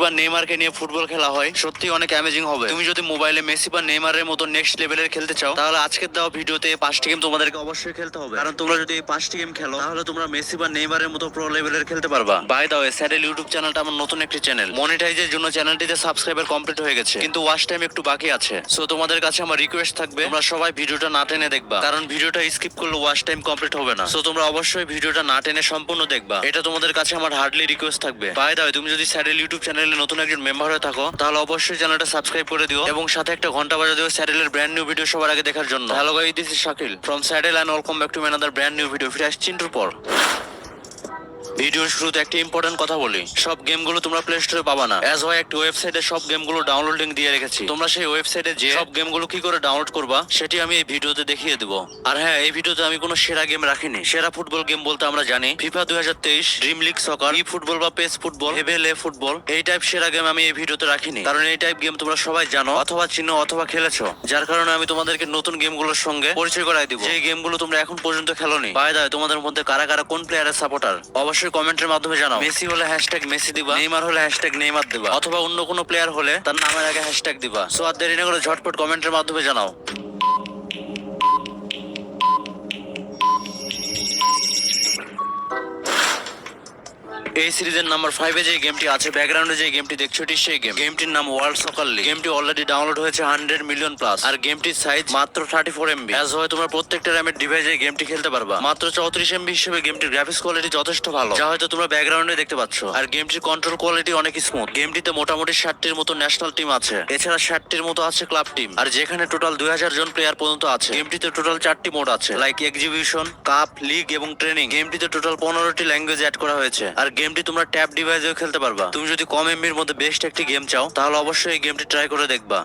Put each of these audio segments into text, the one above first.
বা নেইমারকে নিয়ে ফুটবল খেলা হয়, সত্যি অনেক অ্যামেজিং হবে। তুমি যদি মোবাইলে মেসি বা নেইমারের মতো নেক্সট লেভেলের খেলতে চাও, তাহলে আজকের দেওয়া ভিডিওতে এই 5টি গেম তোমাদেরকে অবশ্যই খেলতে হবে। কারণ তোমরা যদি এই 5টি গেম খেলো, তাহলে তোমরা মেসি বা নেইমারের মতো প্রো লেভেলের খেলতে পারবা। By the way, Saddle YouTube চ্যানেলটা আমার নতুন একটি চ্যানেল। মনিটাইজের জন্য চ্যানেলটিতে সাবস্ক্রাইবার কমপ্লিট হয়ে গেছে, কিন্তু ওয়াচ টাইম একটু বাকি আছে। সো তোমাদের কাছে আমার রিকোয়েস্ট থাকবে, তোমরা সবাই ভিডিওটা না টেনে দেখবা, কারণ ভিডিওটা স্কিপ করলে ওয়াচ টাইম কমপ্লিট হবে না। সো তোমরা অবশ্যই ভিডিওটা না টেনে সম্পূর্ণ দেখবা, এটা তোমাদের কাছে আমার হার্ডলি রিকোয়েস্ট থাকবে। বাই দা ওয়ে, তুমি যদি স্যাডেল ইউটিউব চ্যানেলে নতুন একজন মেম্বার হয়ে থাকো, তাহলে অবশ্যই চ্যানেলটা সাবস্ক্রাইব করে দিও এবং সাথে একটা ঘন্টা বাজে দিও স্যাডেলের ব্র্যান্ড নিউ ভিডিও সবার আগে দেখার জন্য। Hello guys, this is Shakil from Saddle and welcome back to another brand new video. ফিরে আসছি ইন্ট্রোর পর। ভিডিওর শুরুতে একটা ইম্পর্টেন্ট কথা বলি, সব গেমগুলো তোমরা প্লে স্টোরে পাবা না। অ্যাজ ওয়াই একটি ওয়েবসাইটে সব গেমগুলো ডাউনলোড লিংক দিয়ে রেখেছি। তোমরা সেই ওয়েবসাইটে যে সব গেমগুলো কি করে ডাউনলোড করবা, সেটি আমি এই ভিডিওতে দেখিয়ে দেবো। আর হ্যাঁ, এই ভিডিওতে আমি কোনো সেরা গেম রাখিনি। সেরা ফুটবল গেম বলতে আমরা জানি ফিফা 2023, ড্রিম লিগ সকার, ই ফুটবল বা পেস ফুটবল, এভেলে ফুটবল, এই টাইপ সেরা গেম আমি এই ভিডিওতে রাখিনি। কারণ এই টাইপ গেম তোমরা সবাই জানো অথবা চিনো অথবা খেলেছো, যার কারণে আমি তোমাদেরকে নতুন গেমগুলোর সঙ্গে পরিচয় করাই দিব, যে গেমগুলো তোমরা এখন পর্যন্ত খেলোনি। বাই দা ওয়ে, তোমাদের মধ্যে কারা কারা কোন প্লেয়ারের সাপোর্টার অবশ্যই কমেন্টের মাধ্যমে জানাও। মেসি হলে হ্যাশট্যাগ মেসি দিবা, নেইমার হলে হ্যাশট্যাগ নেইমার দিবা, অথবা অন্য কোনো প্লেয়ার হলে তার নামের আগে হ্যাশট্যাগ দিবা। সো আর দেরি না করে ঝটপট কমেন্টের মাধ্যমে জানাও। এই সিরিজের নাম্বার 5 এ যে গেমটি আছে, ব্যাকগ্রাউন্ডে যে গেমটি দেখছো, এটি সেই গেম। গেমটির নাম ওয়ার্ল্ড সকার লিগ। গেমটি অলরেডি ডাউনলোড হয়েছে 100 মিলিয়ন প্লাস, আর গেমটির সাইজ মাত্র 34 MB। অ্যাজ হয় তোমরা প্রত্যেকটা র্যামের ডিভাইসে গেমটি খেলতে পারবা। মাত্র 34 MB হিসেবে গেমটির গ্রাফিক্স কোয়ালিটি যথেষ্ট ভালো, যা হয়তো তোমরা ব্যাকগ্রাউন্ডে দেখতে পাচ্ছ। আর গেমটির কন্ট্রোল কোয়ালিটি অনেক স্মুথ। গেমটিতে মোটামুটি 60টির মতো ন্যাশনাল টিম আছে, এছাড়া 60টির মতো আছে ক্লাব টিম, আর যেখানে টোটাল 2000 জন প্লেয়ার পর্যন্ত আছে। গেমটিতে টোটাল 4টি মোড আছে, লাইক এক্সিবিশন, কাপ, লিগ এবং ট্রেনিং। গেমটিতে টোটাল 15টি ল্যাঙ্গুয়েজ অ্যাড করা হয়েছে, আর গেমটি তোমরা ট্যাব ডিভাইসেও খেলতে পারবা। তুমি যদি কম এমবির মধ্যে বেস্ট একটি গেম চাও, তাহলে অবশ্যই এই গেমটি ট্রাই করে দেখবা।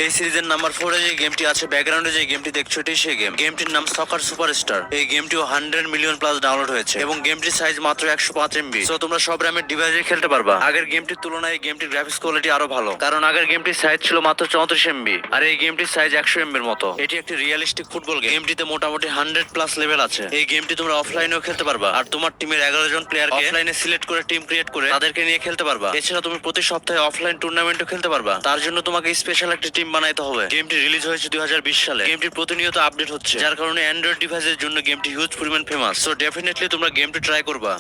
এই সিরিজের নাম্বার 4 এ যে গেমটি আছে, ব্যাকগ্রাউন্ডে যে গেমটি দেখছো, এটি সেই গেম। গেমটির নাম সকার সুপারস্টার। এই গেমটিও 100 মিলিয়ন প্লাস ডাউনলোড হয়েছে এবং গেমটির সাইজ মাত্র 105 MB। সো তোমরা সব র্যামের ডিভাইসে খেলতে পারবা। আগের গেমটির তুলনায় এই গেমটির গ্রাফিক্স কোয়ালিটি আরো ভালো, কারণ আগের গেমটির সাইজ ছিল মাত্র 34 MB, আর এই গেমটির সাইজ 100 MB এর মতো। এটি একটি রিয়েলিস্টিক ফুটবল গেম। গেমটিতে মোটামুটি 100 প্লাস লেভেল আছে। এই গেমটি তোমরা অফলাইনেও খেলতে পারবা, আর তোমার টিমের 11 জন প্লেয়ারকে অফলাইনে সিলেক্ট করে টিম ক্রিয়েট করে তাদেরকে নিয়ে খেলতে পারবা। এছাড়া তুমি প্রতি সপ্তাহে অফলাইন টুর্নামেন্টও খেলতে পারবা। তার জন্য তোমাকে স্পেশাল একটা টিম বানাইতে হবে। গেমটি রিলিজ হয়েছে 2020 সালে। গেমটি প্রতিনিয়ত আপডেট হচ্ছে, যার কারণে অ্যান্ড্রয়েড ডিভাইসের জন্য গেমটি হিউজ পরিমাণ ফেমাস। সো ডেফিনেটলি তোমরা গেমটি ট্রাই করবা।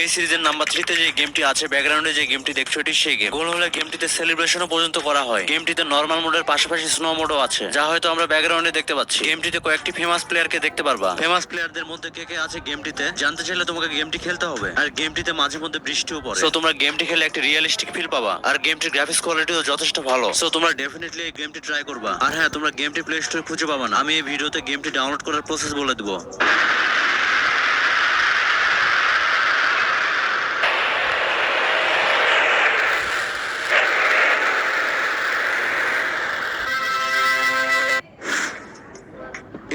এই সিরিজের নাম্বার 3 তে যে গেমটি আছে, ব্যাকগ্রাউন্ডে যে গেমটি দেখছো, এটি সেই গেম। গোল হলে গেমটিতে সেলিব্রেশনও পর্যন্ত করা হয়। গেমটিতে নরমাল মোডের পাশাপাশি স্নো মোডও আছে, যা হয়তো আমরা ব্যাকগ্রাউন্ডে দেখতে পাচ্ছি। গেমটিতে কয়েকটি ফেমাস প্লেয়ারকে দেখতে পারবা। ফেমাস প্লেয়ারদের মধ্যে কে কে আছে গেমটিতে জানতে চাইলে তোমাকে গেমটি খেলতে হবে। আর গেমটিতে মাঝে মধ্যে বৃষ্টিও পড়ে, সো তোমরা গেমটি খেলে একটা রিয়েলিস্টিক ফিল পাবা। আর গেমটির গ্রাফিক্স কোয়ালিটিও যথেষ্ট ভালো। সো তোমরা ডেফিনেটলি এই গেমটি ট্রাই করবা। আর হ্যাঁ, তোমরা গেমটি প্লে স্টোরে খুঁজে পাবা না। আমি এই ভিডিওতে গেমটি ডাউনলোড করার প্রসেস বলে দেবো।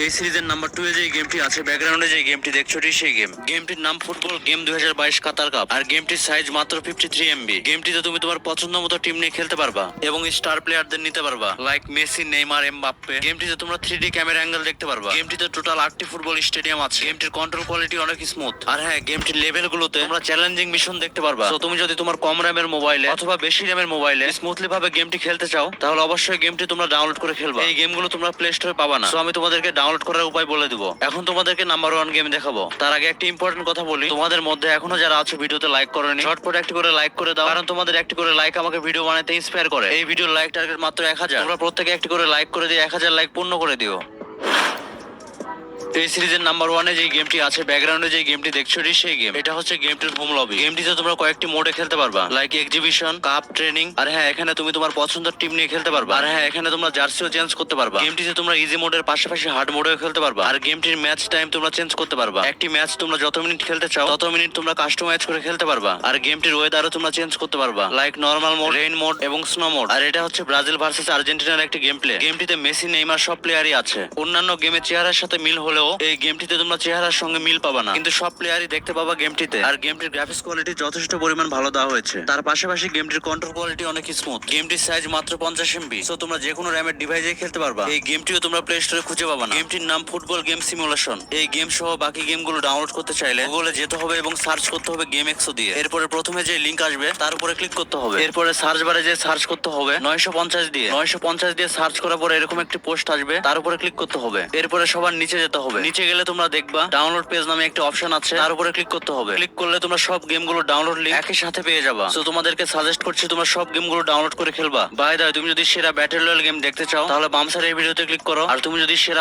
এই সিরিজের নাম্বার 2 এ যে গেমটি আছে, ব্যাকগ্রাউন্ডে যে গেমটি দেখছো, এটি সেই গেম। গেমটির নাম ফুটবল গেম 2022 কাতার কাপ, আর গেমটির সাইজ মাত্র 53 MB। গেমটিতে তুমি তোমার পছন্দ মতো টিম নিয়ে খেলতে পারবা এবং স্টার প্লেয়ারদের নিতে পারবা, লাইক মেসি, নেইমার, এমবাপ্পে। গেমটিতে তোমরা 3D ক্যামেরা অ্যাঙ্গেল দেখতে পারবা। গেমটিতে টোটাল 8টি ফুটবল স্টেডিয়াম আছে। গেমটির কন্ট্রোল কোয়ালিটি অনেক স্মুথ। আর হ্যাঁ, গেমটির লেভেলগুলোতে তোমরা চ্যালেঞ্জিং মিশন দেখতে পারবা। তো তুমি যদি তোমার কম র্যামের মোবাইলে অথবা বেশি র্যামের মোবাইলে স্মুথলি ভাবে গেমটি খেলতে চাও, তাহলে অবশ্যই গেমটি তোমরা ডাউনলোড করে খেলবা। এই গেমগুলো তোমরা প্লে স্টোরে পাবা না। সো আমি তোমাদেরকে ডাউনলোড করার উপায় বলে দিব। এখন তোমাদেরকে নাম্বার 1 গেম দেখাবো। তার আগে একটা ইম্পর্টেন্ট কথা বলি, তোমাদের মধ্যে এখনো যারা আছো ভিডিওতে লাইক করোনি, ঝটপট একটি করে লাইক করে দাও, কারণ তোমাদের একটি করে লাইক আমাকে ভিডিও বানাতে ইন্সপায়ার করে। এই ভিডিওর লাইক টার্গেট মাত্র 1000। তোমরা প্রত্যেকে একটি করে লাইক করে দিয়ে 1000 লাইক পূর্ণ করে দিও। এই সিরিজের নাম্বার 1-এ যে গেমটি আছে, ব্যাকগ্রাউন্ডে যে গেমটি দেখছো এটি সেই গেম। এটা হচ্ছে গেমটির হোম লবি। গেমটিতে তোমরা কয়েকটি মোডে খেলতে পারবা, লাইক এক্সিবিশন, কাপ, ট্রেনিং। আর হ্যাঁ, এখানে তুমি তোমার পছন্দের টিম নিয়ে খেলতে পারবা। আর হ্যাঁ, এখানে তোমরা জার্সিও চেঞ্জ করতে পারবা। গেমটিতে তোমরা ইজি মোডের পাশাপাশি হার্ড মোডেও খেলতে পারবা। আর গেমটির ম্যাচ টাইম তোমরা চেঞ্জ করতে পারবা। একটি ম্যাচ তোমরা যত মিনিট খেলতে চাও তত মিনিট তোমরা কাস্টমাইজ করে খেলতে পারবা। আর গেমটির ওয়েদারও তোমরা চেঞ্জ করতে পারবা, like normal mode, rain mode এবং স্নো মোড। আর এটা হচ্ছে ব্রাজিল ভার্সেস আর্জেন্টিনার একটি গেম প্লে। গেমটিতে মেসি, নেইমার সব প্লেয়ারই আছে। অন্যান্য গেমের চেহারার সাথে মিল হলেও এই গেমটিতে তোমরা চেহারার সঙ্গে মিল পাবা না, কিন্তু সব প্লেয়ারই দেখতে পাবা গেমটিতে। আর গেমটির গ্রাফিক্স কোয়ালিটি যথেষ্ট পরিমাণ ভালো দেওয়া হয়েছে। তার পাশাপাশি গেমটির কন্ট্রোল কোয়ালিটি অনেক স্মুথ। গেমটির সাইজ মাত্র 50 MB, সো তোমরা যে কোনো র্যামের ডিভাইসে খেলতে পারবা। এই গেমটিও তোমরা প্লে স্টোরে খুঁজে পাবা না। গেমটির নাম ফুটবল গেম সিমুলেশন। এই গেম সহ বাকি গেমগুলো ডাউনলোড করতে চাইলে গুগলে যেতে হবে এবং সার্চ করতে হবে গেম এক্সো দিয়ে। এরপরে প্রথমে যে লিংক আসবে তার উপরে ক্লিক করতে হবে। এরপরে সার্চ বারে যে সার্চ করতে হবে 950 দিয়ে। 950 দিয়ে সার্চ করার পরে এরকম একটি পোস্ট আসবে, তার উপরে ক্লিক করতে হবে। এরপরে সবার নিচে যেতে হবে। নিচে গেলে তোমরা দেখবা ডাউনলোড পেজ নামে একটি অপশন আছে, তার উপরে ক্লিক করতে হবে। ক্লিক করলে তোমরা সব গেমগুলো ডাউনলোড লিংক একই সাথে পেয়ে যাবা। সো তোমাদেরকে সাজেস্ট করছি তোমরা সব গেমগুলো ডাউনলোড করে খেলবা। বাই দ্য ওয়ে, তুমি যদি সেরা ব্যাটল রয়্যাল গেম দেখতে চাও তাহলে বাম সাইডের ভিডিওতে ক্লিক করো। আর তুমি যদি সেরা